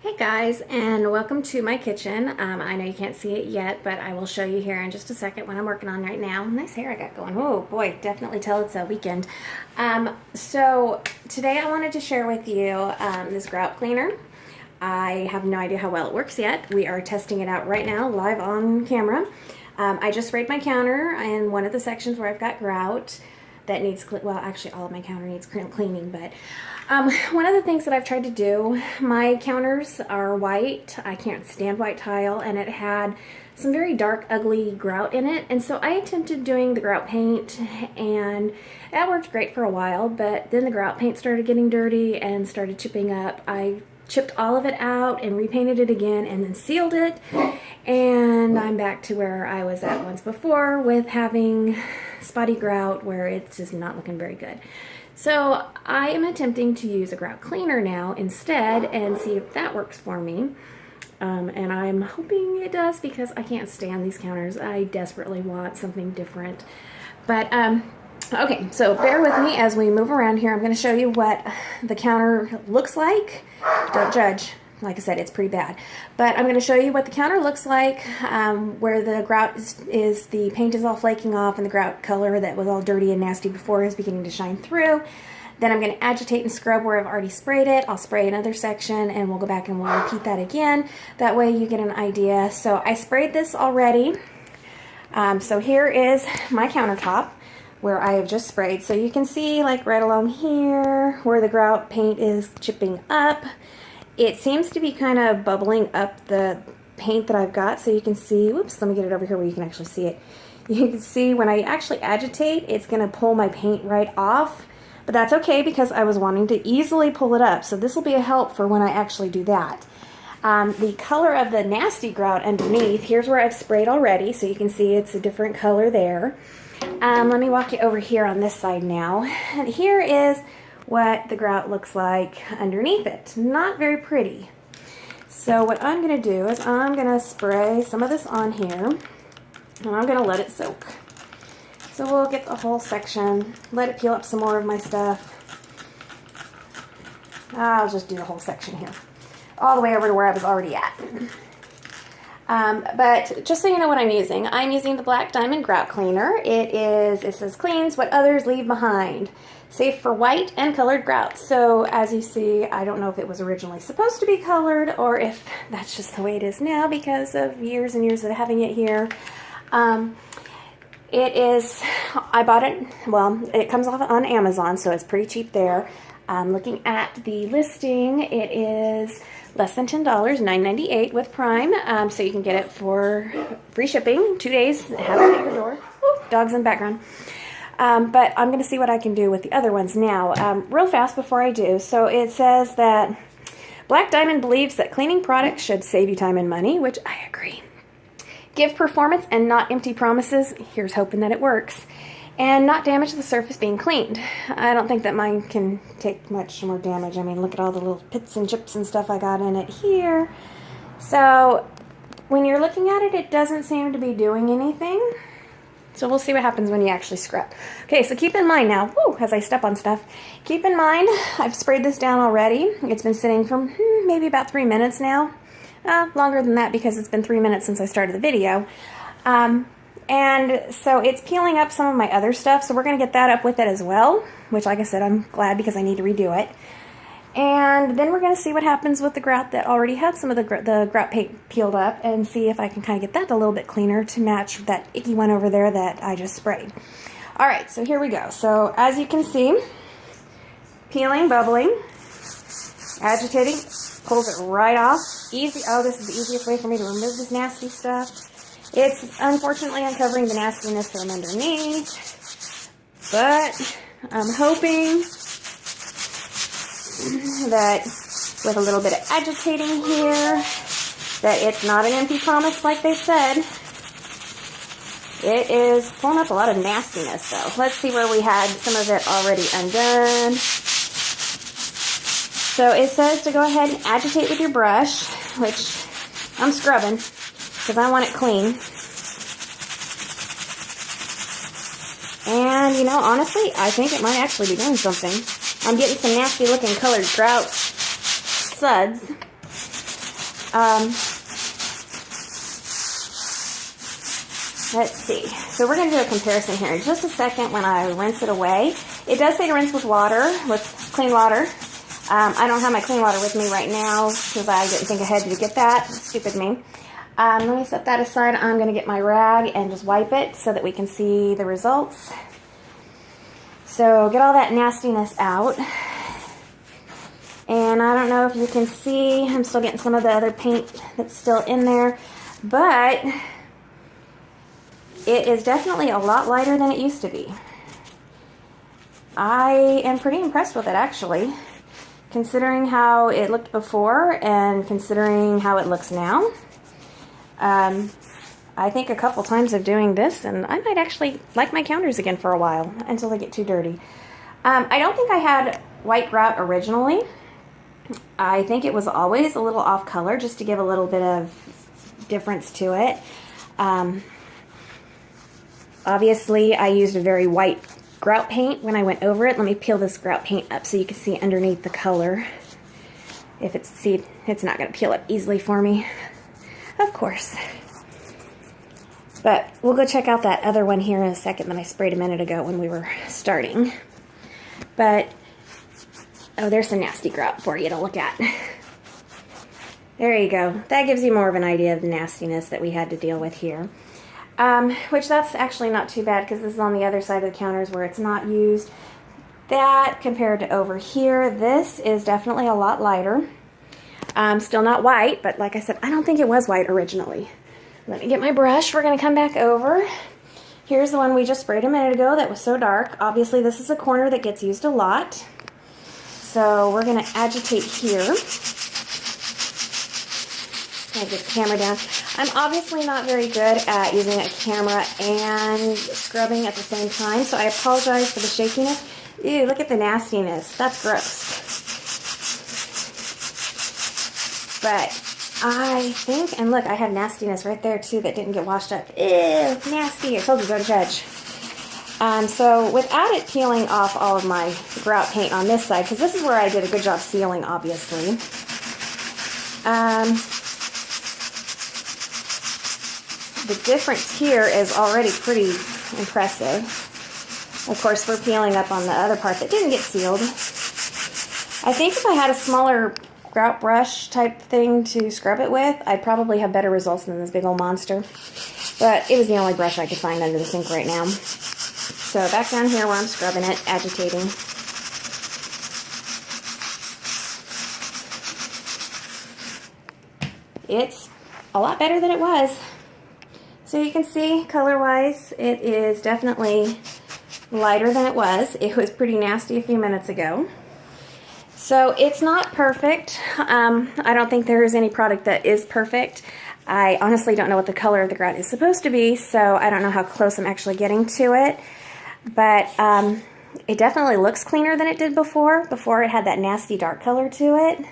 Hey guys, and welcome to my kitchen. I know you can't see it yet, but I will show you here in just a second what I'm working on right now. Nice hair I got going. Oh boy, definitely tell it's a weekend. So today I wanted to share with you this grout cleaner. I have no idea how well it works yet. We are testing it out right now, live on camera. I just sprayed my counter in one of the sections where I've got grout that needs, well, actually all of my counter needs cleaning, but one of the things that I've tried to do, my counters are white. I can't stand white tile, and it had some very dark, ugly grout in it, and so I attempted doing the grout paint, and that worked great for a while, but then the grout paint started getting dirty and started chipping up. I chipped all of it out and repainted it again and then sealed it, and I'm back to where I was at once before with having spotty grout where it's just not looking very good. So I am attempting to use a grout cleaner now instead and see if that works for me. And I'm hoping it does because I can't stand these counters. I desperately want something different. But okay, so bear with me as we move around here. I'm going to show you what the counter looks like. Don't judge. Like I said, it's pretty bad. But I'm going to show you what the counter looks like, where the grout is, the paint is all flaking off and the grout color that was all dirty and nasty before is beginning to shine through. Then I'm going to agitate and scrub where I've already sprayed it. I'll spray another section and we'll go back and we'll repeat that again. That way you get an idea. So I sprayed this already. So here is my countertop where I have just sprayed. So you can see like right along here where the grout paint is chipping up. It seems to be kind of bubbling up the paint that I've got, so you can see, whoops, let me get it over here where you can actually see it. You can see when I actually agitate, it's going to pull my paint right off, but that's okay because I was wanting to easily pull it up, so this will be a help for when I actually do that. The color of the nasty grout underneath, here's where I've sprayed already, so you can see it's a different color there. Let me walk you over here on this side now, and here is what the grout looks like underneath it. Not very pretty. So what I'm going to do is I'm going to spray some of this on here and I'm going to let it soak. So we'll get the whole section, let it peel up some more of my stuff. I'll just do the whole section here, all the way over to where I was already at. But just so you know what I'm using the Black Diamond Grout Cleaner. It says cleans what others leave behind. Safe for white and colored grout. So as you see, I don't know if it was originally supposed to be colored or if that's just the way it is now because of years and years of having it here. I bought it, well, it comes off on Amazon, so it's pretty cheap there. Looking at the listing, it is less than $10, $9.98 with Prime, so you can get it for free shipping, 2 days, have it at your door. Ooh, dogs in the background. But I'm going to see what I can do with the other ones now. Real fast before I do, so it says that Black Diamond believes that cleaning products should save you time and money, which I agree. Give performance and not empty promises. Here's hoping that it works. And not damage the surface being cleaned. I don't think that mine can take much more damage. I mean, look at all the little pits and chips and stuff I got in it here. So when you're looking at it, it doesn't seem to be doing anything. So we'll see what happens when you actually scrub. Okay, so keep in mind now, as I step on stuff, keep in mind, I've sprayed this down already. It's been sitting for maybe about 3 minutes now. Longer than that because it's been 3 minutes since I started the video. And so it's peeling up some of my other stuff, so we're going to get that up with it as well, which, like I said, I'm glad because I need to redo it. And then we're going to see what happens with the grout that already had some of the grout paint peeled up and see if I can kind of get that a little bit cleaner to match that icky one over there that I just sprayed. Alright, so here we go. So as you can see, peeling, bubbling, agitating, pulls it right off. Easy. Oh, this is the easiest way for me to remove this nasty stuff. It's unfortunately uncovering the nastiness from underneath, but I'm hoping that with a little bit of agitating here, that it's not an empty promise like they said. It is pulling up a lot of nastiness though. Let's see where we had some of it already undone. So it says to go ahead and agitate with your brush, which I'm scrubbing because I want it clean. And you know, honestly, I think it might actually be doing something. I'm getting some nasty looking colored grout suds. Let's see. So we're going to do a comparison here in just a second when I rinse it away. It does say to rinse with water, with clean water. I don't have my clean water with me right now because I didn't think ahead to get that. Stupid me. Let me set that aside. I'm going to get my rag and just wipe it so that we can see the results. So get all that nastiness out. And I don't know if you can see, I'm still getting some of the other paint that's still in there, but it is definitely a lot lighter than it used to be. I am pretty impressed with it, actually, considering how it looked before and considering how it looks now. I think a couple times of doing this, and I might actually like my counters again for a while until they get too dirty. I don't think I had white grout originally. I think it was always a little off color just to give a little bit of difference to it. Obviously, I used a very white grout paint when I went over it. Let me peel this grout paint up so you can see underneath the color. If it's, see, it's not going to peel up easily for me, of course. But we'll go check out that other one here in a second that I sprayed a minute ago when we were starting. But, oh, there's some nasty grout for you to look at. There you go. That gives you more of an idea of the nastiness that we had to deal with here. Which that's actually not too bad because this is on the other side of the counters where it's not used. That compared to over here, this is definitely a lot lighter. Still not white, but like I said, I don't think it was white originally. Let me get my brush. We're going to come back over. Here's the one we just sprayed a minute ago that was so dark. Obviously, this is a corner that gets used a lot. So we're going to agitate here. Can I get the camera down? I'm obviously not very good at using a camera and scrubbing at the same time, so I apologize for the shakiness. Ew, look at the nastiness. That's gross. But I think, and look, I had nastiness right there too that didn't get washed up. Ew, nasty. I told you, don't judge. So without it peeling off all of my grout paint on this side, because this is where I did a good job sealing, obviously. The difference here is already pretty impressive. Of course, we're peeling up on the other part that didn't get sealed. I think if I had a smaller grout brush type thing to scrub it with, I'd probably have better results than this big old monster. But it was the only brush I could find under the sink right now. So back down here where I'm scrubbing it, agitating. It's a lot better than it was. So you can see, color-wise, it is definitely lighter than it was. It was pretty nasty a few minutes ago. So it's not perfect. I don't think there is any product that is perfect. I honestly don't know what the color of the grout is supposed to be, so I don't know how close I'm actually getting to it. But it definitely looks cleaner than it did before. Before it had that nasty dark color to it.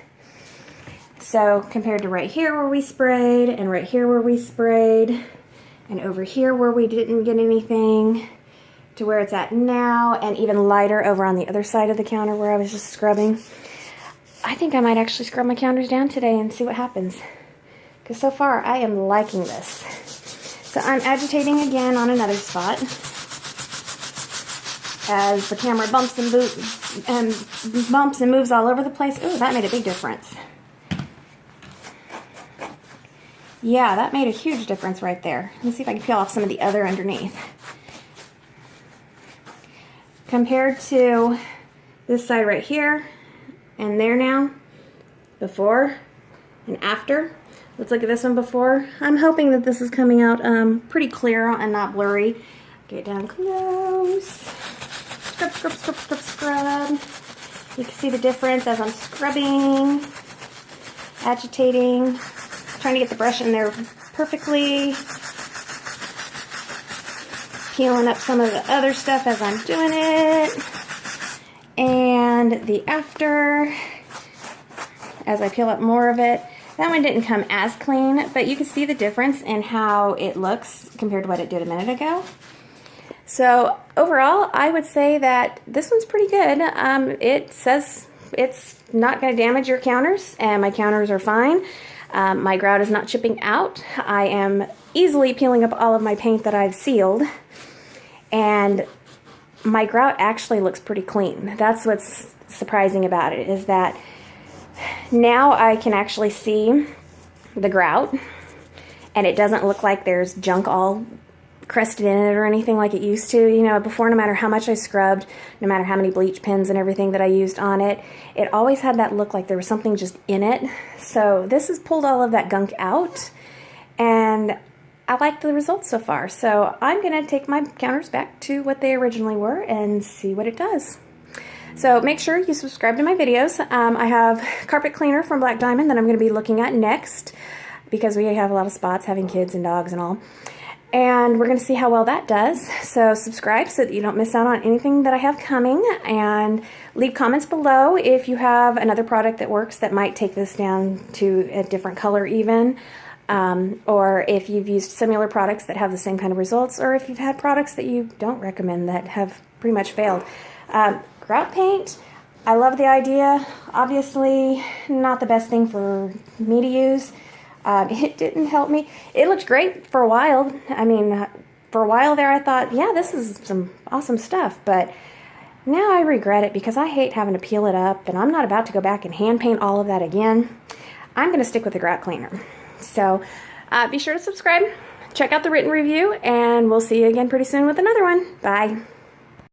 So compared to right here where we sprayed, and right here where we sprayed, and over here where we didn't get anything, to where it's at now, and even lighter over on the other side of the counter where I was just scrubbing. I think I might actually scrub my counters down today and see what happens. Because so far, I am liking this. So I'm agitating again on another spot. As the camera bumps and moves all over the place. Ooh, that made a big difference. Yeah, that made a huge difference right there. Let's see if I can peel off some of the other underneath. Compared to this side right here and there now, before and after. Let's look at this one before. I'm hoping that this is coming out pretty clear and not blurry. Get down close. Scrub, scrub, scrub, scrub, scrub. You can see the difference as I'm scrubbing, agitating. Trying to get the brush in there perfectly. Peeling up some of the other stuff as I'm doing it. And the after, as I peel up more of it. That one didn't come as clean, but you can see the difference in how it looks compared to what it did a minute ago. So overall, I would say that this one's pretty good. It says it's not going to damage your counters, and my counters are fine. My grout is not chipping out. I am easily peeling up all of my paint that I've sealed, and my grout actually looks pretty clean. That's what's surprising about it, is that now I can actually see the grout, and it doesn't look like there's junk all crusted in it or anything like it used to. You know, before, no matter how much I scrubbed, no matter how many bleach pens and everything that I used on it, it always had that look like there was something just in it. So this has pulled all of that gunk out, and I like the results so far. So I'm gonna take my counters back to what they originally were and see what it does. So make sure you subscribe to my videos. I have carpet cleaner from Black Diamond that I'm gonna be looking at next, because we have a lot of spots having kids and dogs and all. And we're going to see how well that does. So subscribe so that you don't miss out on anything that I have coming, and leave comments below if you have another product that works that might take this down to a different color even, or if you've used similar products that have the same kind of results, or if you've had products that you don't recommend that have pretty much failed. Grout paint, I love the idea. Obviously not the best thing for me to use. It didn't help me. It looked great for a while. I mean, for a while there I thought, yeah, this is some awesome stuff, but now I regret it because I hate having to peel it up, and I'm not about to go back and hand paint all of that again. I'm going to stick with the grout cleaner. So be sure to subscribe, check out the written review, and we'll see you again pretty soon with another one. Bye.